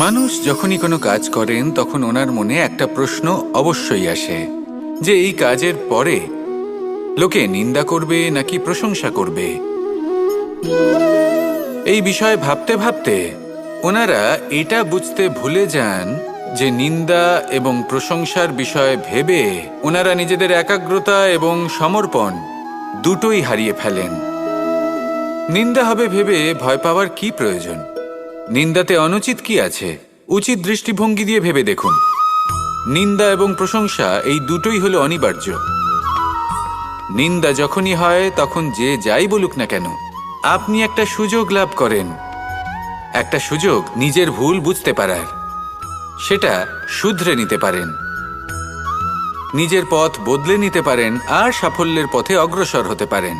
মানুষ যখনই কোনো কাজ করেন তখন ওনার মনে একটা প্রশ্ন অবশ্যই আসে যে এই কাজের পরে লোকে নিন্দা করবে নাকি প্রশংসা করবে। এই বিষয়ে ভাবতে ভাবতে ওনারা এটা বুঝতে ভুলে যান যে নিন্দা এবং প্রশংসার বিষয়ে ভেবে ওনারা নিজেদের একাগ্রতা এবং সমর্পণ দুটোই হারিয়ে ফেলেন। নিন্দা হবে ভেবে ভয় পাওয়ার কি প্রয়োজন? নিন্দাতে অনুচিত কি আছে? উচিত দৃষ্টিভঙ্গি দিয়ে ভেবে দেখুন। নিন্দা এবং প্রশংসা এই দুটোই হলো অনিবার্য। নিন্দা যখনই হয় তখন যে যাই বলুক না কেন, আপনি একটা সুযোগ লাভ করেন, একটা সুযোগ নিজের ভুল বুঝতে পারার, সেটা শুধরে নিতে পারেন, নিজের পথ বদলে নিতে পারেন আর সাফল্যের পথে অগ্রসর হতে পারেন।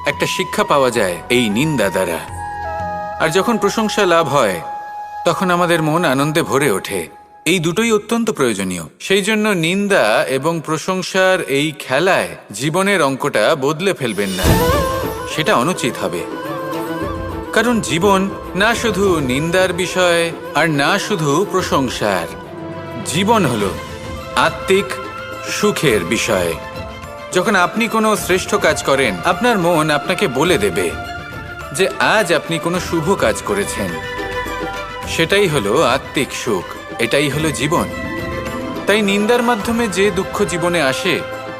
একটা শিক্ষা পাওয়া যায় এই নিন্দা দ্বারা। আর যখন প্রশংসা লাভ হয় তখন আমাদের মন আনন্দে ভরে ওঠে। এই দুটোই অত্যন্ত প্রয়োজনীয়। সেই জন্য নিন্দা এবং প্রশংসার এই খেলায় জীবনের অঙ্কটা বদলে ফেলবেন না, সেটা অনুচিত হবে। কারণ জীবন না শুধু নিন্দার বিষয় আর না শুধু প্রশংসার, জীবন হলো আত্মিক সুখের বিষয়। যখন আপনি কোনো শ্রেষ্ঠ কাজ করেন, আপনার মন আপনাকে বলে দেবে যে আজ আপনি কোনো শুভ কাজ করেছেন। সেটাই হলো আত্মিক সুখ, এটাই হলো জীবন। তাই নিন্দার মাধ্যমে যে দুঃখ জীবনে আসে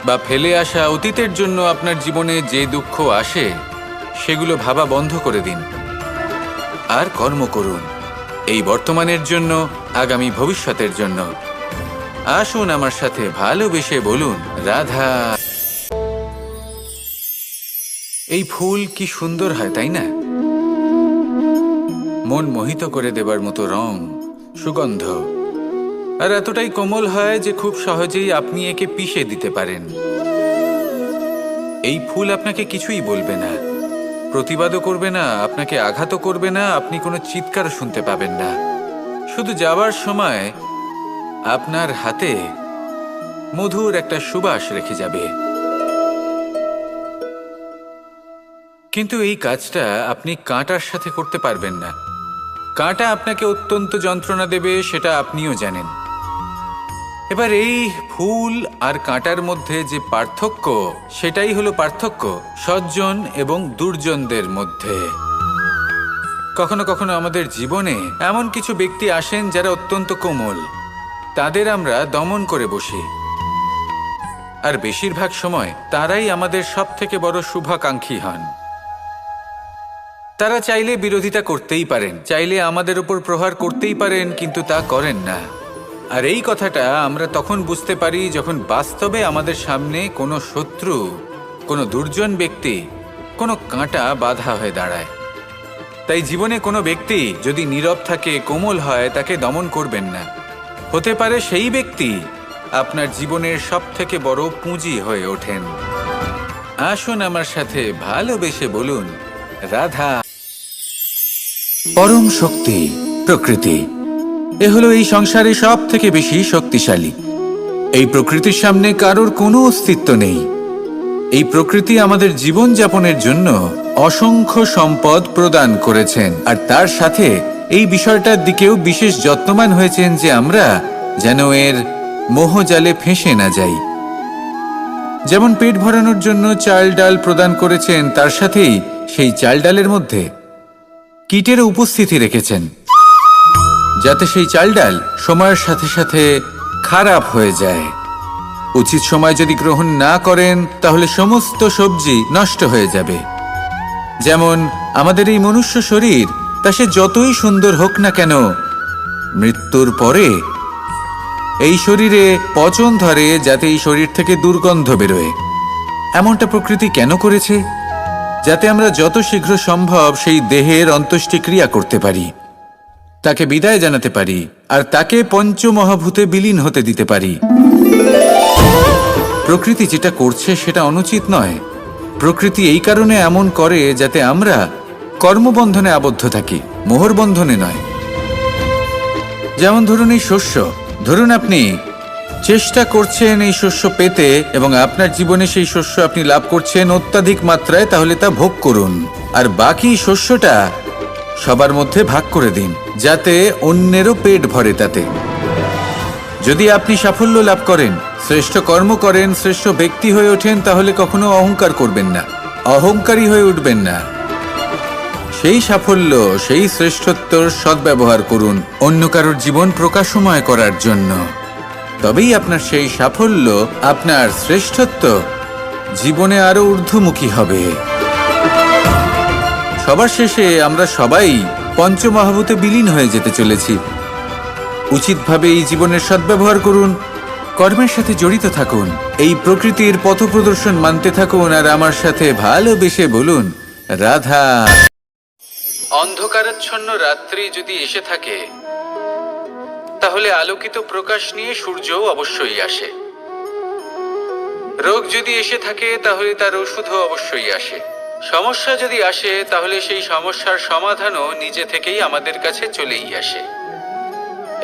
বা ফেলে আসা অতীতের জন্য আপনার জীবনে যে দুঃখ আসে, সেগুলো ভাবা বন্ধ করে দিন আর কর্ম করুন এই বর্তমানের জন্য, আগামী ভবিষ্যতের জন্য। আসুন আমার সাথে ভালোবেসে বলুন, রাধা। এই ফুল কি সুন্দর হয়, তাই না? মন মোহিত করে দেবার মতো রং, সুগন্ধ, আর এতটাই কোমল হয় যে খুব সহজেই আপনি একে পিষে দিতে পারেন। এই ফুল আপনাকে কিছুই বলবে না, প্রতিবাদও করবে না, আপনাকে আঘাতও করবে না, আপনি কোনো চিৎকারও শুনতে পাবেন না। শুধু যাওয়ার সময় আপনার হাতে মধুর একটা সুবাস রেখে যাবে। কিন্তু এই কাজটা আপনি কাঁটার সাথে করতে পারবেন না। কাঁটা আপনাকে অত্যন্ত যন্ত্রণা দেবে, সেটা আপনিও জানেন। এবার এই ফুল আর কাঁটার মধ্যে যে পার্থক্য, সেটাই হলো পার্থক্য সজ্জন এবং দুর্জনদের মধ্যে। কখনো কখনো আমাদের জীবনে এমন কিছু ব্যক্তি আসেন যারা অত্যন্ত কোমল, তাদের আমরা দমন করে বসি। আর বেশিরভাগ সময় তারাই আমাদের সবথেকে বড় শুভাকাঙ্ক্ষী হন। তারা চাইলে বিরোধিতা করতেই পারেন, চাইলে আমাদের উপর প্রহার করতেই পারেন, কিন্তু তা করেন না। আর এই কথাটা আমরা তখন বুঝতে পারি যখন বাস্তবে আমাদের সামনে কোনো শত্রু, কোনো দুর্জন ব্যক্তি, কোনো কাঁটা বাধা হয়ে দাঁড়ায়। তাই জীবনে কোনো ব্যক্তি যদি নীরব থাকে, কোমল হয়, তাকে দমন করবেন না। হতে পারে সেই ব্যক্তি আপনার জীবনের সবথেকে বড় পুঁজি হয়ে ওঠেন। আসুন আমার সাথে ভালোবেসে বলুন, রাধা। পরম শক্তি প্রকৃতি, এ হলো এই সংসারে সব থেকে বেশি শক্তিশালী। এই প্রকৃতির সামনে কারোর কোনো অস্তিত্ব নেই। এই প্রকৃতি আমাদের জীবন যাপনের জন্য অসংখ্য সম্পদ প্রদান করেছেন, আর তার সাথে এই বিষয়টার দিকেও বিশেষ যত্নবান হয়েছেন যে আমরা যেন এর মোহজালে ফেঁসে না যাই। যেমন পেট ভরানোর জন্য চাল ডাল প্রদান করেছেন, তার সাথেই সেই চাল ডালের মধ্যে কীটেরও উপস্থিতি রেখেছেন, যাতে সেই চাল ডাল সময়ের সাথে সাথে খারাপ হয়ে যায়। উচিত সময় যদি গ্রহণ না করেন তাহলে সমস্ত সবজি নষ্ট হয়ে যাবে। যেমন আমাদের এই মনুষ্য শরীর, তা সে যতই সুন্দর হোক না কেন, মৃত্যুর পরে এই শরীরে পচন ধরে, যাতে এই শরীর থেকে দুর্গন্ধ বেরোয়। এমনটা প্রকৃতি কেন করেছে? যাতে আমরা যত শীঘ্র সম্ভব সেই দেহের অন্ত্যেষ্টিক্রিয়া করতে পারি, তাকে বিদায় জানাতে পারি, আর তাকে পঞ্চমহাভূতে বিলীন হতে দিতে পারি। প্রকৃতি যেটা করছে সেটা অনুচিত নয়। প্রকৃতি এই কারণে এমন করে যাতে আমরা কর্মবন্ধনে আবদ্ধ থাকি, মোহর বন্ধনে নয়। যেমন ধরুন এই শস্য, ধরুন আপনি চেষ্টা করছেন এই শস্য পেতে এবং আপনার জীবনে সেই শস্য আপনি লাভ করছেন অত্যাধিক মাত্রায়, তাহলে তা ভোগ করুন। আর বাকি শস্যটা সবার মধ্যে ভাগ করে দিন, যাতে অন্যেরও পেট ভরে তাতে। যদি আপনি সাফল্য লাভ করেন, শ্রেষ্ঠ কর্ম করেন, শ্রেষ্ঠ ব্যক্তি হয়ে ওঠেন, তাহলে কখনো অহংকার করবেন না, অহংকারী হয়ে উঠবেন না। সেই সাফল্য, সেই শ্রেষ্ঠত্বর সদ্ব্যবহার করুন অন্য কারোর জীবন প্রকাশময় করার জন্য। তবেই আপনার সেই সাফল্য, আপনার শ্রেষ্ঠত্ব জীবনে আরো ঊর্ধ্বমুখী হবে। সবার শেষে আমরা সবাই পঞ্চমহাভূতে বিলীন হয়ে যেতে চলেছি। উচিতভাবে এই জীবনের সদ্ব্যবহার করুন, কর্মের সাথে জড়িত থাকুন, এই প্রকৃতির পথপ্রদর্শন মানতে থাকুন, আর আমার সাথে ভালোবেসে বলুন রাধা। অন্ধকারাচ্ছন্ন রাত্রি যদি এসে থাকে, তাহলে আলোকিত প্রকাশ নিয়ে সূর্যও অবশ্যই আসে। রোগ যদি এসে থাকে, তাহলে তার ওষুধও অবশ্যই আসে। সমস্যা যদি আসে, তাহলে সেই সমস্যার সমাধানও নিজে থেকেই আমাদের কাছে চলেই আসে।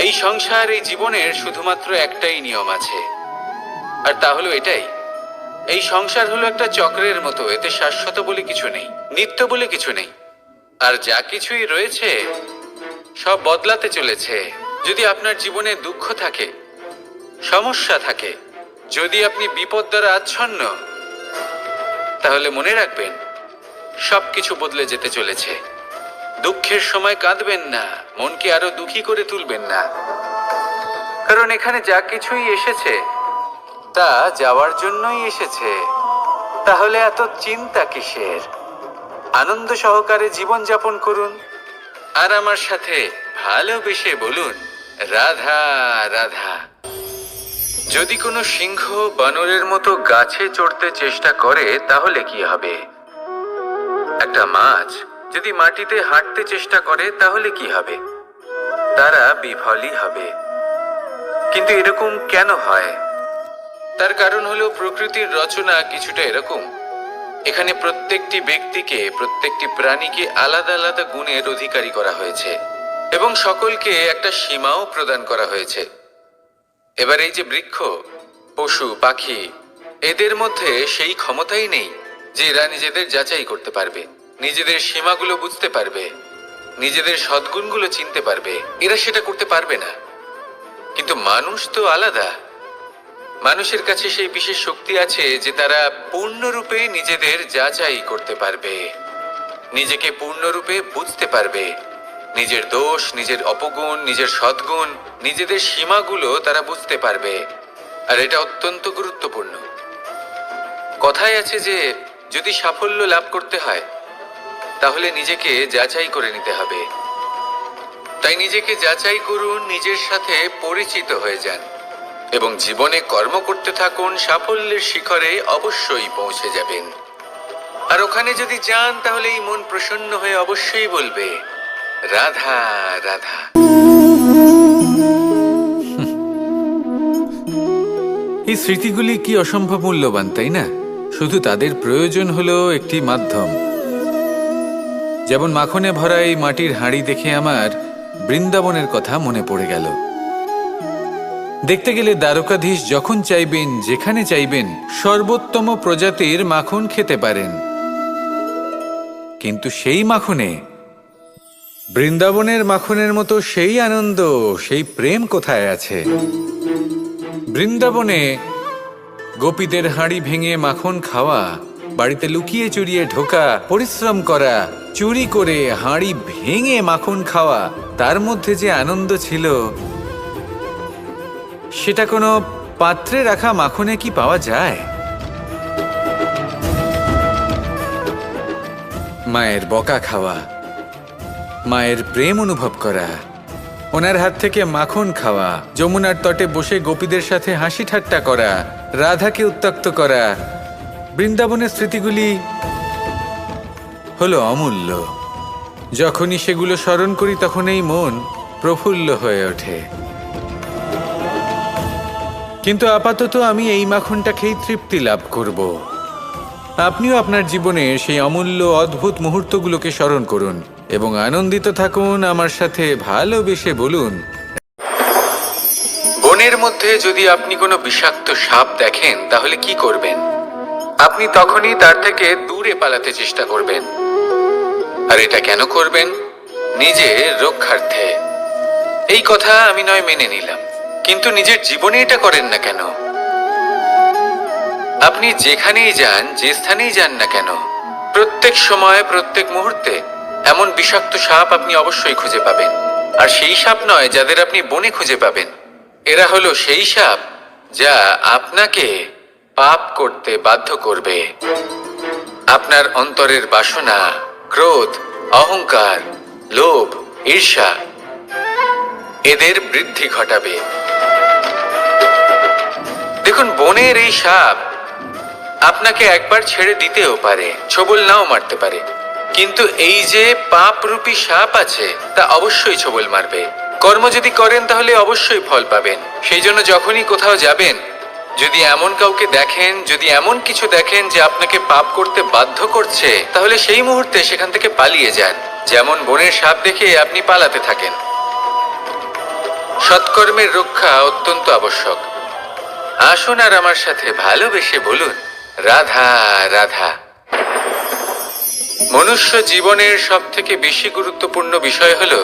এই সংসার, এই জীবনের শুধুমাত্র একটাই নিয়ম আছে, আর তা হলো এটাই, এই সংসার হলো একটা চক্রের মতো। এতে শাশ্বত বলে কিছু নেই, নিত্য বলে কিছু নেই, আর যা কিছুই রয়েছে সব বদলাতে চলেছে। যদি আপনার জীবনে দুঃখ থাকে, সমস্যা থাকে, যদি আপনি বিপদ দ্বারা আচ্ছন্ন, তাহলে মনে রাখবেন সবকিছু বদলে যেতে চলেছে। দুঃখের সময় কাঁদবেন না, মনকে আরো দুঃখী করে তুলবেন না, কারণ এখানে যা কিছুই এসেছে তা যাওয়ার জন্যই এসেছে। তাহলে এত চিন্তা কিসের? আনন্দ সহকারে জীবন যাপন করুন, আর আমার সাথে ভালোবেসে বলুন রাধা রাধা। যদি কোনো সিংহ বানরের মতো গাছে চড়তে চেষ্টা করে, তাহলে কি হবে? একটা মাছ যদি মাটিতে হাঁটতে চেষ্টা করে, তাহলে কি হবে? তারা বিফলই হবে। কিন্তু এরকম কেন হয়? তার কারণ হলো প্রকৃতির রচনা কিছুটা এরকম। এখানে প্রত্যেকটি ব্যক্তিকে, প্রত্যেকটি প্রাণীকে আলাদা আলাদা গুণের অধিকারী করা হয়েছে, এবং সকলকে একটা সীমাও প্রদান করা হয়েছে। এবার এই যে বৃক্ষ, পশু, পাখি, এদের মধ্যে সেই ক্ষমতাই নেই যে এরা নিজেদের যাচাই করতে পারবে, নিজেদের সীমাগুলো বুঝতে পারবে, নিজেদের সদ্গুণগুলো চিনতে পারবে। এরা সেটা করতে পারবে না। কিন্তু মানুষ তো আলাদা। মানুষের কাছে সেই বিশেষ শক্তি আছে যে তারা পূর্ণরূপে নিজেদের যাচাই করতে পারবে, নিজেকে পূর্ণরূপে বুঝতে পারবে, নিজের দোষ, নিজের অপগুণ, নিজের সদ্গুণ, নিজেদের সীমাগুলো তারা বুঝতে পারবে। আর এটা অত্যন্ত গুরুত্বপূর্ণ। কথায় আছে যে যদি সাফল্য লাভ করতে হয়, তাহলে নিজেকে যাচাই করে নিতে হবে। তাই নিজেকে যাচাই করুন, নিজের সাথে পরিচিত হয়ে যান, এবং জীবনে কর্ম করতে থাকুন। সাফল্যের শিখরে অবশ্যই পৌঁছে যাবেন। আর ওখানে যদি যান, তাহলে এই মন প্রসন্ন হয়ে অবশ্যই বলবে রাধা রাধা। এই স্মৃতিগুলি কি অসম্ভব মূল্যবান, তাই না? শুধু তাদের প্রয়োজন হলো একটি মাধ্যম। যেমন মাখনে ভরা এই মাটির হাঁড়ি দেখে আমার বৃন্দাবনের কথা মনে পড়ে গেল। দেখতে গেলে দ্বারকাধীশ যখন চাইবেন, যেখানে চাইবেন, সর্বোত্তম প্রজাতির মাখন খেতে পারেন। কিন্তু সেই মাখনে, বৃন্দাবনের মাখনের মতো সেই আনন্দ, সেই প্রেম কোথায় আছে? বৃন্দাবনে গোপীদের হাঁড়ি ভেঙে মাখন খাওয়া, বাড়িতে লুকিয়ে চুরিয়ে ঢোকা, পরিশ্রম করা, চুরি করে হাঁড়ি ভেঙে মাখন খাওয়া, তার মধ্যে যে আনন্দ ছিল, সেটা কোনো পাত্রে রাখা মাখনে কি পাওয়া যায়? মায়ের বকা খাওয়া, মায়ের প্রেম অনুভব করা, ওনার হাত থেকে মাখন খাওয়া, যমুনার তটে বসে গোপীদের সাথে হাসি ঠাট্টা করা, রাধাকে উত্ত্যক্ত করা, বৃন্দাবনের স্মৃতিগুলি হলো অমূল্য। যখনই সেগুলো স্মরণ করি, তখন এই মন প্রফুল্ল হয়ে ওঠে। কিন্তু আপাতত আমি এই মাখনটা খেয়ে তৃপ্তি লাভ করব। আপনিও আপনার জীবনে সেই অমূল্য অদ্ভুত মুহূর্তগুলোকে স্মরণ করুন এবং আনন্দিত থাকুন। আমার সাথে ভালোবেসে বলুন, বনের মধ্যে যদি আপনি কোনো বিষাক্ত সাপ দেখেন, তাহলে কি করবেন? আপনি তখনই তার থেকে দূরে পালাতে চেষ্টা করবেন। আর এটা কেন করবেন? নিজের রক্ষার্থে। এই কথা আমি নয় মেনে নিলাম, কিন্তু নিজের জীবনে এটা করেন না কেন? আপনি যেখানেই যান, যে স্থানেই যান না কেন, প্রত্যেক সময় প্রত্যেক মুহূর্তে এমন বিষাক্ত সাপ আপনি অবশ্যই খুঁজে পাবেন। আর সেই সাপ নয় যাদের আপনি বনে খুঁজে পাবেন, এরা হলো সেই সাপ যা আপনাকে পাপ করতে বাধ্য করবে। আপনার অন্তরের বাসনা, ক্রোধ, অহংকার, লোভ, ঈর্ষা এদের বৃদ্ধি ঘটাবে। দেখুন, বনের এই সাপ আপনাকে একবার ছেড়ে দিতেও পারে, ছোবল নাও মারতে পারে, কিন্তু এই যে পাপরূপী সাপ আছে তা অবশ্যই ছোবল মারবে। কর্ম যদি করেন তাহলে অবশ্যই ফল পাবেন। সেই জন্য যখনই কোথাও যাবেন, যদি এমন কাউকে দেখেন, যদি এমন কিছু দেখেন যে আপনাকে পাপ করতে বাধ্য করছে, তাহলে সেই মুহূর্তে সেখান থেকে পালিয়ে যান। যেমন বনের সাপ দেখে আপনি পালাতে থাকেন। সৎকর্মের রক্ষা অত্যন্ত আবশ্যক। আসুন আর আমার সাথে ভালোবেসে বলুন, রাধা রাধা। মনুষ্য জীবনের সব থেকে বেশি গুরুত্বপূর্ণ বিষয় হলো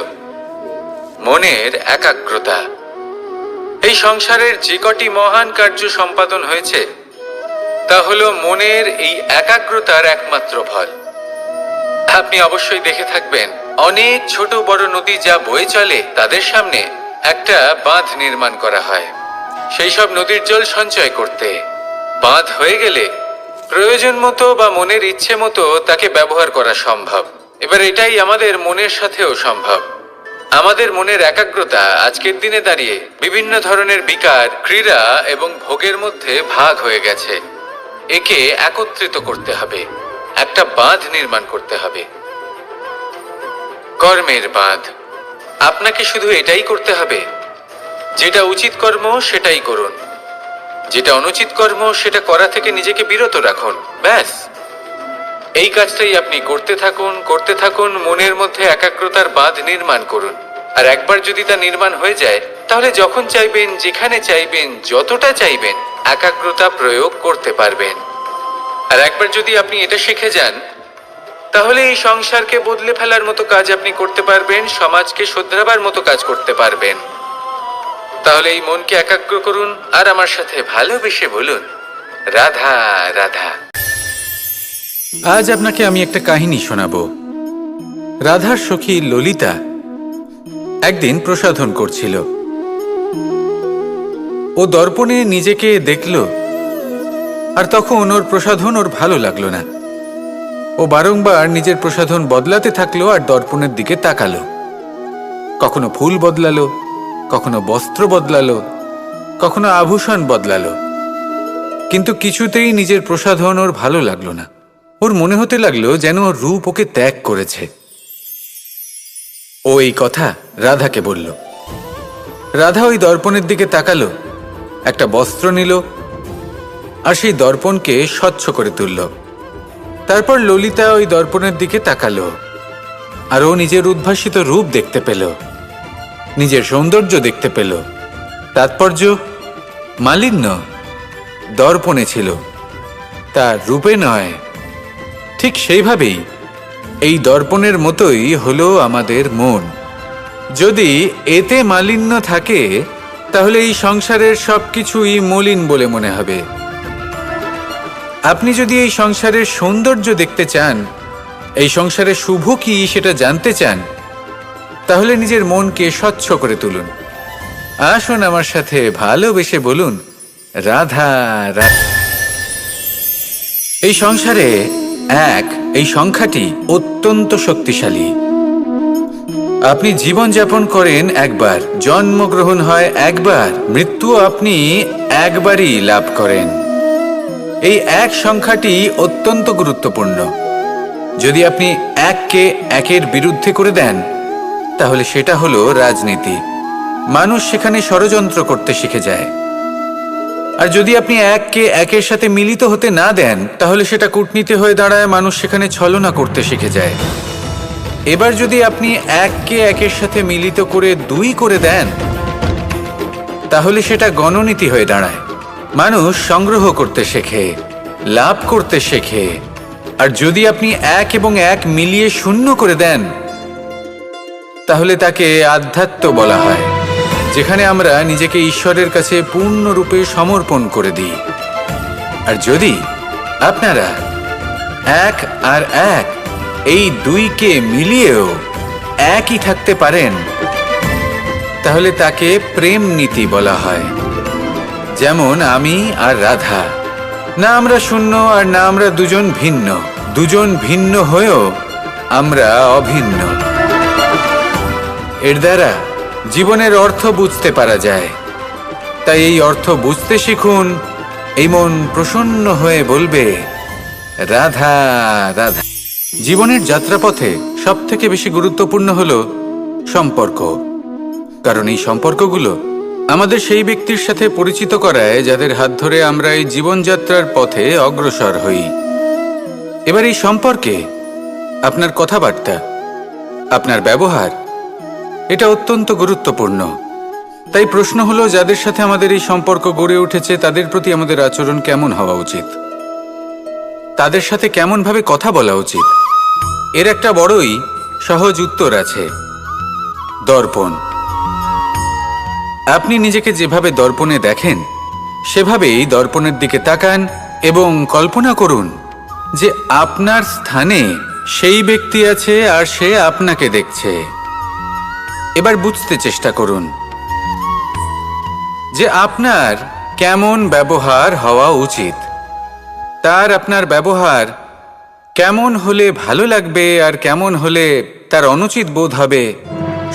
মনের একাগ্রতা। এই সংসারের যে কটি মহান কার্য সম্পাদন হয়েছে তা হলো মনের এই একাগ্রতার একমাত্র ফল। আপনি অবশ্যই দেখে থাকবেন, অনেক ছোট বড় নদী যা বয়ে চলে তাদের সামনে একটা বাঁধ নির্মাণ করা হয় সেই সব নদীর জল সঞ্চয় করতে। বাঁধ হয়ে গেলে প্রয়োজন মতো বা মনের ইচ্ছে মতো তাকে ব্যবহার করা সম্ভব। এবার এটাই আমাদের মনের সাথেও সম্ভব। আমাদের মনের একাগ্রতা আজকের দিনে দাঁড়িয়ে বিভিন্ন ধরনের বিকার, ক্রীড়া এবং ভোগের মধ্যে ভাগ হয়ে গেছে। একে একত্রিত করতে হবে, একটা বাঁধ নির্মাণ করতে হবে, কর্মের বাঁধ। আপনাকে শুধু এটাই করতে হবে, যেটা উচিত কর্ম সেটাই করুন, যেটা অনুচিত কর্ম সেটা করা থেকে নিজেকে বিরত রাখুন। ব্যাস, এই কাজটাই আপনি করতে থাকুন, করতে থাকুন। মনের মধ্যে একাগ্রতার বাঁধ নির্মাণ করুন। আর একবার যদি তা নির্মাণ হয়ে যায়, তাহলে যখন চাইবেন, যেখানে চাইবেন, যতটা চাইবেন একাগ্রতা প্রয়োগ করতে পারবেন। আর একবার যদি আপনি এটা শিখে যান, তাহলে এই সংসারকে বদলে ফেলার মতো কাজ আপনি করতে পারবেন, সমাজকে শোধরাবার মতো কাজ করতে পারবেন। তাহলে এই মনকে একাগ্র করুন আর আমার সাথে ভালোবেসে বলুন, রাধা রাধা। আজ আপনাকে আমি একটা কাহিনী শোনাবো। রাধার সখী ললিতা একদিন প্রসাধন করছিল। ও দর্পণে নিজেকে দেখল, আর তখন ওর প্রসাধন ওর ভালো লাগলো না। ও বারংবার নিজের প্রসাধন বদলাতে থাকলো আর দর্পণের দিকে তাকালো। কখনো ফুল বদলালো, কখনো বস্ত্র বদলালো, কখনো আভূষণ বদলালো, কিন্তু কিছুতেই নিজের প্রসাধন ওর ভালো লাগলো না। ওর মনে হতে লাগলো যেন ওর রূপ ওকে ত্যাগ করেছে। ও এই কথা রাধাকে বলল। রাধা ওই দর্পণের দিকে তাকালো, একটা বস্ত্র নিল আর সেই দর্পণকে স্বচ্ছ করে তুলল। তারপর ললিতা ওই দর্পণের দিকে তাকালো আর ও নিজের উদ্ভাসিত রূপ দেখতে পেল, নিজের সৌন্দর্য দেখতে পেল। তাৎপর্য মালিন্য দর্পণে ছিল, তার রূপে নয়। ঠিক সেইভাবেই এই দর্পণের মতোই হলো আমাদের মন। যদি এতে মালিন্য থাকে, তাহলে এই সংসারের সবকিছুই মলিন বলে মনে হবে। আপনি যদি এই সংসারের সৌন্দর্য দেখতে চান, এই সংসারের শুভ কি সেটা জানতে চান, তাহলে নিজের মনকে স্বচ্ছ করে তুলুন। আসুন আমার সাথে ভালোবেসে বলুন, রাধা রাধা। এই সংসারে এক, এই সংখ্যাটি অত্যন্ত শক্তিশালী। আপনি জীবন যাপন করেন একবার, জন্মগ্রহণ হয় একবার, মৃত্যু আপনি একবারই লাভ করেন। এই এক সংখ্যাটি অত্যন্ত গুরুত্বপূর্ণ। যদি আপনি এককে একের বিরুদ্ধে করে দেন, তাহলে সেটা হলো রাজনীতি। মানুষ সেখানে ষড়যন্ত্র করতে শিখে যায়। আর যদি আপনি এককে একের সাথে মিলিত হতে না দেন, তাহলে সেটা কূটনীতি হয়ে দাঁড়ায়, মানুষ সেখানে ছলনা করতে শিখে যায়। এবার যদি আপনি এককে একের সাথে মিলিত করে দুই করে দেন, তাহলে সেটা গণনীতি হয়ে দাঁড়ায়। মানুষ সংগ্রহ করতে শেখে, লাভ করতে শেখে। আর যদি আপনি এক এবং এক মিলিয়ে শূন্য করে দেন, তাহলে তাকে আধ্যাত্ম বলা হয়, যেখানে আমরা নিজেকে ঈশ্বরের কাছে পূর্ণরূপে সমর্পণ করে দিই। আর যদি আপনারা এক আর এক এই দুইকে মিলিয়েও একই থাকতে পারেন, তাহলে তাকে প্রেম নীতি বলা হয়। যেমন আমি আর রাধা, না আমরা শূন্য আর না আমরা দুজন ভিন্ন, দুজন ভিন্ন হয়েও আমরা অভিন্ন। এর দ্বারা জীবনের অর্থ বুঝতে পারা যায়। তাই এই অর্থ বুঝতে শিখুন। এই মন প্রসন্ন হয়ে বলবে, রাধা রাধা। জীবনের যাত্রাপথে সবথেকে বেশি গুরুত্বপূর্ণ হলো সম্পর্ক, কারণ এই সম্পর্কগুলো আমাদের সেই ব্যক্তির সাথে পরিচিত করায় যাদের হাত ধরে আমরা এই জীবনযাত্রার পথে অগ্রসর হই। এবার এই সম্পর্কে আপনার কথাবার্তা, আপনার ব্যবহার, এটা অত্যন্ত গুরুত্বপূর্ণ। তাই প্রশ্ন হলো, যাদের সাথে আমাদের এই সম্পর্ক গড়ে উঠেছে তাদের প্রতি আমাদের আচরণ কেমন হওয়া উচিত, তাদের সাথে কেমনভাবে কথা বলা উচিত। এর একটা বড়ই সহজ উত্তর আছে, দর্পণ। আপনি নিজেকে যেভাবে দর্পণে দেখেন সেভাবেই দর্পণের দিকে তাকান এবং কল্পনা করুন যে আপনার স্থানে সেই ব্যক্তি আছে আর সে আপনাকে দেখছে। এবার বুঝতে চেষ্টা করুন যে আপনার কেমন ব্যবহার হওয়া উচিত, তার আপনার ব্যবহার কেমন হলে ভালো লাগবে আর কেমন হলে তার অনুচিত বোধ হবে।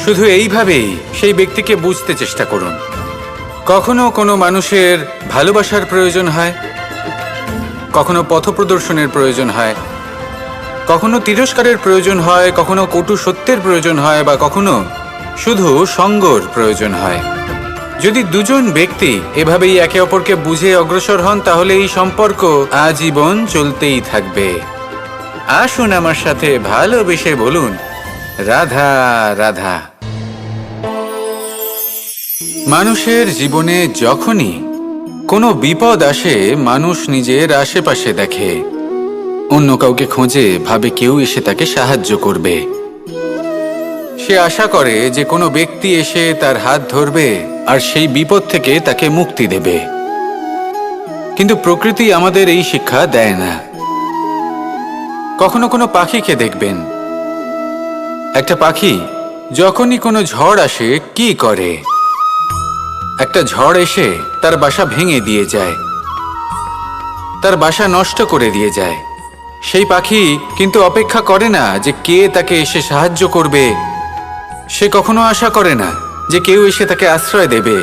শুধু এইভাবেই সেই ব্যক্তিকে বুঝতে চেষ্টা করুন। কখনো কোনো মানুষের ভালোবাসার প্রয়োজন হয়, কখনো পথপ্রদর্শনের প্রয়োজন হয়, কখনো তিরস্কারের প্রয়োজন হয়, কখনো কটু সত্যের প্রয়োজন হয়, বা কখনো শুধু সঙ্গর প্রয়োজন হয়। যদি দুজন ব্যক্তি এভাবেই একে অপরকে বুঝে অগ্রসর হন তাহলে এই সম্পর্ক আজীবন চলতেই থাকবে। আসুন আমার সাথে ভালোবেসে বলুন, রাধা রাধা। মানুষের জীবনে যখনই কোনো বিপদ আসে, মানুষ নিজের আশেপাশে দেখে, অন্য কাউকে খোঁজে, ভাবে কেউ এসে তাকে সাহায্য করবে। সে আশা করে যে কোনো ব্যক্তি এসে তার হাত ধরবে আর সেই বিপদ থেকে তাকে মুক্তি দেবে। কিন্তু প্রকৃতি আমাদের এই শিক্ষা দেয় না। কখনো কোনো পাখিকে দেখবেন, একটা পাখি যখনই কোনো ঝড় আসে কি করে? একটা ঝড় এসে তার বাসা ভেঙে দিয়ে যায়, তার বাসা নষ্ট করে দিয়ে যায়। সেই পাখি কিন্তু অপেক্ষা করে না যে কে তাকে এসে সাহায্য করবে। সে কখনো আশা করে না যে কেউ এসে তাকে আশ্রয় দেবে।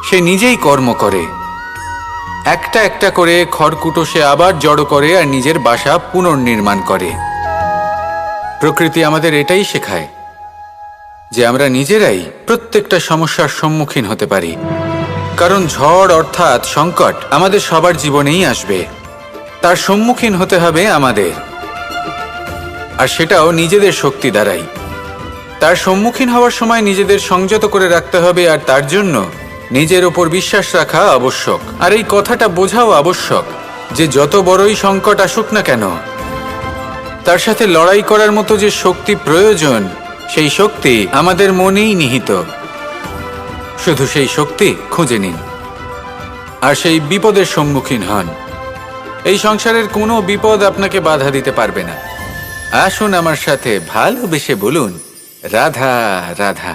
সে নিজেই কর্ম করে, একটা একটা করে খড়কুটো সে আবার জড়ো করে আর নিজের বাসা পুনর্নির্মাণ করে। প্রকৃতি আমাদের এটাই শেখায় যে আমরা নিজেরাই প্রত্যেকটা সমস্যার সম্মুখীন হতে পারি, কারণ ঝড় অর্থাৎ সংকট আমাদের সবার জীবনেই আসবে। তার সম্মুখীন হতে হবে আমাদের, আর সেটাও নিজেদের শক্তি দ্বারাই। তার সম্মুখীন হওয়ার সময় নিজেদের সংযত করে রাখতে হবে, আর তার জন্য নিজের ওপর বিশ্বাস রাখা আবশ্যক। আর এই কথাটা বোঝাও আবশ্যক যে যত বড়ই সংকট আসুক না কেন, তার সাথে লড়াই করার মতো যে শক্তি প্রয়োজন, সেই শক্তি আমাদের মনেই নিহিত। শুধু সেই শক্তি খুঁজে নিন আর সেই বিপদের সম্মুখীন হন। এই সংসারের কোনো বিপদ আপনাকে বাধা দিতে পারবে না। আসুন আমার সাথে ভালোবেসে বলুন, রাধা রাধা।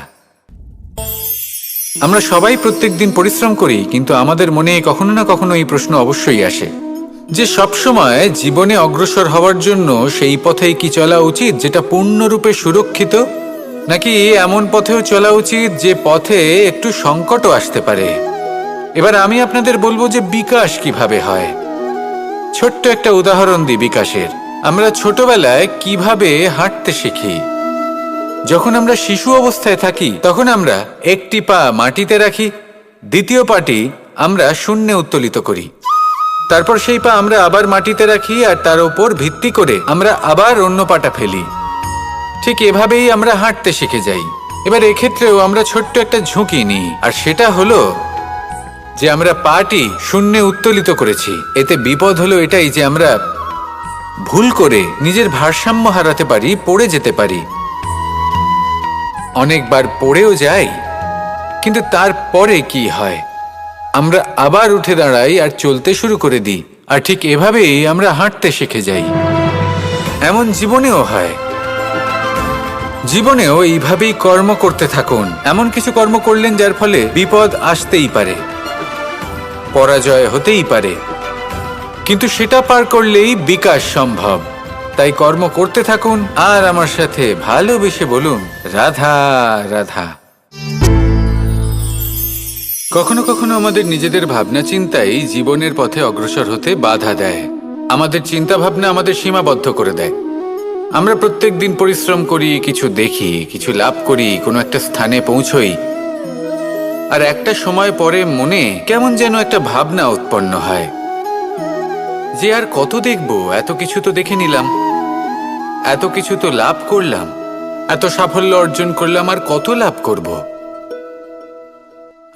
আমরা সবাই প্রত্যেকদিন পরিশ্রম করি, কিন্তু আমাদের মনে কখনো না কখনো এই প্রশ্ন অবশ্যই আসে যে সবসময় জীবনে অগ্রসর হওয়ার জন্য সেই পথেই কি চলা উচিত যেটা পূর্ণরূপে সুরক্ষিত, নাকি এমন পথেও চলা উচিত যে পথে একটু সংকটও আসতে পারে। এবার আমি আপনাদের বলবো যে বিকাশ কিভাবে হয়। ছোট্ট একটা উদাহরণ দিই বিকাশের। আমরা ছোটবেলায় কিভাবে হাঁটতে শিখি। যখন আমরা শিশু অবস্থায় থাকি তখন আমরা একটি পা মাটিতে রাখি, দ্বিতীয় পাটি আমরা শূন্যে উত্তোলিত করি, তারপর সেই পা আমরা আবার মাটিতে রাখি আর তার উপর ভিত্তি করে আমরা আবার অন্য পাটা ফেলি। ঠিক এভাবেই আমরা হাঁটতে শিখে যাই। এবার এক্ষেত্রেও আমরা ছোট্ট একটা ঝুঁকি নিই, আর সেটা হলো যে আমরা পাটি শূন্যে উত্তোলিত করেছি। এতে বিপদ হলো এটাই যে আমরা ভুল করে নিজের ভারসাম্য হারাতে পারি, পড়ে যেতে পারি। অনেকবার পড়েও যাই, কিন্তু তারপরে কি হয়, আমরা আবার উঠে দাঁড়াই আর চলতে শুরু করে দিই, আর ঠিক এভাবেই আমরা হাঁটতে শিখে যাই। এমন জীবনেও হয়। জীবনেও এইভাবেই কর্ম করতে থাকুন। এমন কিছু কর্ম করলেন যার ফলে বিপদ আসতেই পারে, পরাজয় হতেই পারে, কিন্তু সেটা পার করলেই বিকাশ সম্ভব। তাই কর্ম করতে থাকুন আর আমার সাথে ভালোবেসে বলুন, রাধা রাধা। কখনো কখনো আমাদের নিজেদের ভাবনা চিন্তাই জীবনের পথে অগ্রসর হতে বাধা দেয়। আমাদের চিন্তা ভাবনা আমাদের সীমাবদ্ধ করে দেয়। আমরা প্রত্যেক দিন পরিশ্রম করি, কিছু দেখি, কিছু লাভ করি, কোনো একটা স্থানে পৌঁছই, আর একটা সময় পরে মনে কেমন যেন একটা ভাবনা উৎপন্ন হয় যে আর কত দেখব, এত কিছু তো দেখে নিলাম, এত কিছু তো লাভ করলাম, এত সাফল্য অর্জন করলাম, আর কত লাভ করব।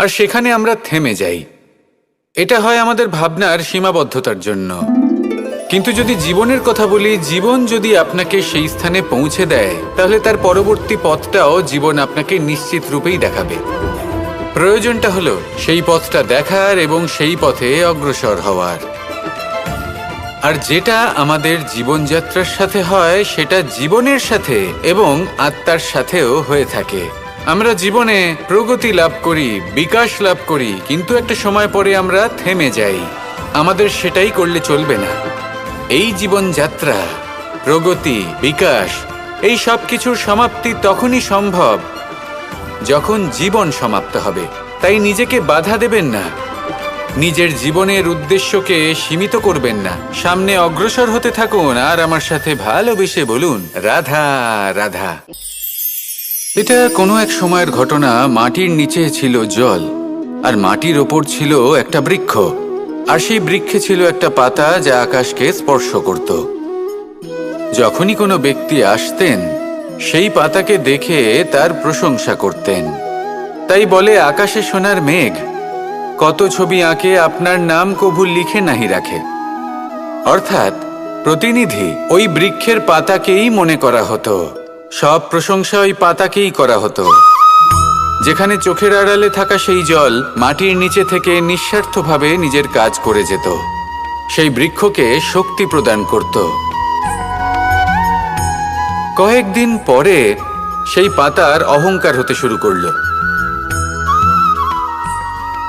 আর সেখানে আমরা থেমে যাই। এটা হয় আমাদের ভাবনার সীমাবদ্ধতার জন্য। কিন্তু যদি জীবনের কথা বলি, জীবন যদি আপনাকে সেই স্থানে পৌঁছে দেয়, তাহলে তার পরবর্তী পথটাও জীবন আপনাকে নিশ্চিত রূপেই দেখাবে। প্রয়োজনটা হলো সেই পথটা দেখার এবং সেই পথে অগ্রসর হওয়ার। আর যেটা আমাদের জীবনযাত্রার সাথে হয়, সেটা জীবনের সাথে এবং আত্মার সাথেও হয়ে থাকে। আমরা জীবনে প্রগতি লাভ করি, বিকাশ লাভ করি, কিন্তু একটা সময় পরে আমরা থেমে যাই। আমাদের সেটাই করলে চলবে না। এই জীবনযাত্রা, প্রগতি, বিকাশ, এই সব কিছুর সমাপ্তি তখনই সম্ভব যখন জীবন সমাপ্ত হবে। তাই নিজেকে বাধা দেবেন না, নিজের জীবনের উদ্দেশ্যকে সীমিত করবেন না। সামনে অগ্রসর হতে থাকুন আর আমার সাথে ভালোবেসে বলুন, রাধা রাধা। এটা কোনো এক সময়ের ঘটনা। মাটির নিচে ছিল জল, আর মাটির ওপর ছিল একটা বৃক্ষ, আর সেই বৃক্ষে ছিল একটা পাতা যা আকাশকে স্পর্শ করত। যখনই কোনো ব্যক্তি আসতেন, সেই পাতাকে দেখে তার প্রশংসা করতেন। তাই বলে, আকাশে সোনার মেঘ কত ছবি আঁকে, আপনার নাম কভু লিখে নাহি রাখে। অর্থাৎ প্রতিনিধি ওই বৃক্ষের পাতাকেই মনে করা হতো, সব প্রশংসা ওই পাতাকেই করা হতো। যেখানে চোখের আড়ালে থাকা সেই জল মাটির নিচে থেকে নিঃস্বার্থভাবে নিজের কাজ করে যেত, সেই বৃক্ষকে শক্তি প্রদান করত। কয়েকদিন পরে সেই পাতার অহংকার হতে শুরু করলো।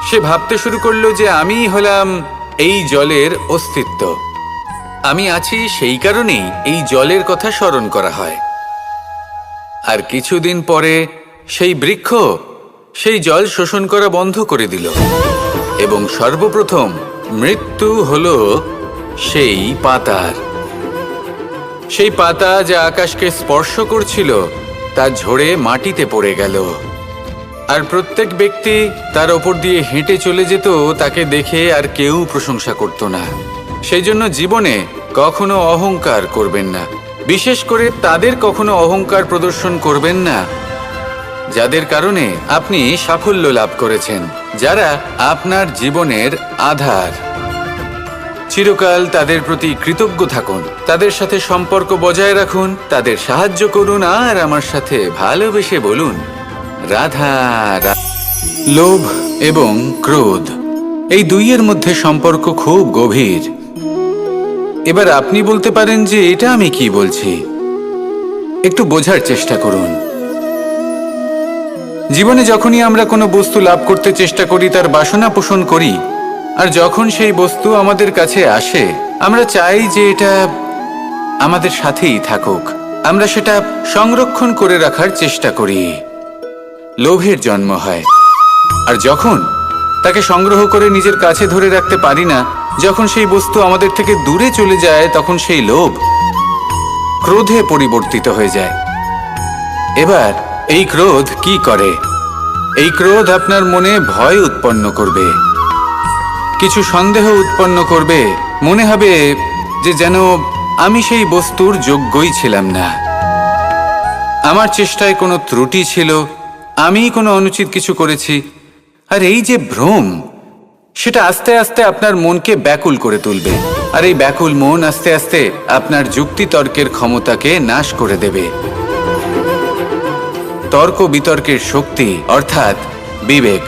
সে ভাবতে শুরু করলো যে আমিই হলাম এই জলের অস্তিত্ব, আমি আছি, সেই কারণেই এই জলের কথা স্মরণ করা হয়। আর কিছুদিন পরে সেই বৃক্ষ সেই জল শোষণ করা বন্ধ করে দিল, এবং সর্বপ্রথম মৃত্যু হলো সেই পাতার। সেই পাতা যা আকাশকে স্পর্শ করছিল তা ঝরে মাটিতে পড়ে গেল, আর প্রত্যেক ব্যক্তি তার ওপর দিয়ে হেঁটে চলে যেত, তাকে দেখে আর কেউ প্রশংসা করত না। সেই জন্য জীবনে কখনো অহংকার করবেন না। বিশেষ করে তাদের কখনো অহংকার প্রদর্শন করবেন না যাদের কারণে আপনি সাফল্য লাভ করেছেন, যারা আপনার জীবনের আধার। চিরকাল তাদের প্রতি কৃতজ্ঞ থাকুন, তাদের সাথে সম্পর্ক বজায় রাখুন, তাদের সাহায্য করুন আর আমার সাথে ভালোবেসে বলুন, রাধা রাধা। লোভ এবং ক্রোধ, এই দুইয়ের মধ্যে সম্পর্ক খুব গভীর। এবার আপনি বলতে পারেন যে এটা আমি কি বলছি, একটু বোঝার চেষ্টা করুন। জীবনে যখনই আমরা কোনো বস্তু লাভ করতে চেষ্টা করি, তার বাসনা পোষণ করি, আর যখন সেই বস্তু আমাদের কাছে আসে, আমরা চাই যে এটা আমাদের সাথেই থাকুক, আমরা সেটা সংরক্ষণ করে রাখার চেষ্টা করি। লোভের জন্ম হয়, আর যখন তাকে সংগ্রহ করে নিজের কাছে ধরে রাখতে পারি না, যখন সেই বস্তু আমাদের থেকে দূরে চলে যায়, তখন সেই লোভ ক্রোধে পরিবর্তিত হয়ে যায়। এবার এই ক্রোধ কি করে? এই ক্রোধ আপনার মনে ভয় উৎপন্ন করবে, কিছু সন্দেহ উৎপন্ন করবে, মনে হবে যে যেন আমি সেই বস্তুর যোগ্যই ছিলাম না, আমার চেষ্টায় কোনো ত্রুটি ছিল, আমি কোনো অনুচিত কিছু করেছি। আর এই যে ভ্রম, সেটা আস্তে আস্তে আপনার মনকে ব্যাকুল করে তুলবে, আর এই ব্যাকুল মন আস্তে আস্তে আপনার যুক্তি তর্কের ক্ষমতাকে নাশ করে দেবে। তর্ক বিতর্কের শক্তি, অর্থাৎ বিবেক।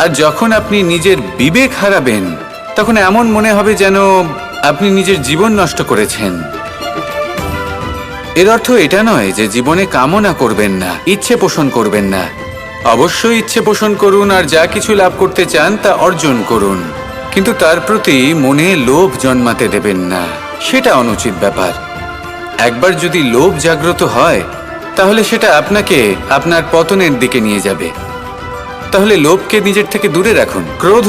আর যখন আপনি নিজের বিবেক হারাবেন, তখন এমন মনে হবে যেন আপনি নিজের জীবন নষ্ট করেছেন। এর অর্থ এটা নয় যে জীবনে কামনা করবেন না, ইচ্ছে পোষণ করবেন না। অবশ্যই ইচ্ছে পোষণ করুন, আর যা কিছু লাভ করতে চান তা অর্জন করুন, কিন্তু তার প্রতি মনে লোভ জন্মাতে দেবেন না। সেটা অনুচিত ব্যাপার। একবার যদি লোভ জাগ্রত হয়, তাহলে সেটা আপনাকে আপনার পতনের দিকে নিয়ে যাবে। তাহলে লোভকে নিজের থেকে দূরে রাখুন। ক্রোধ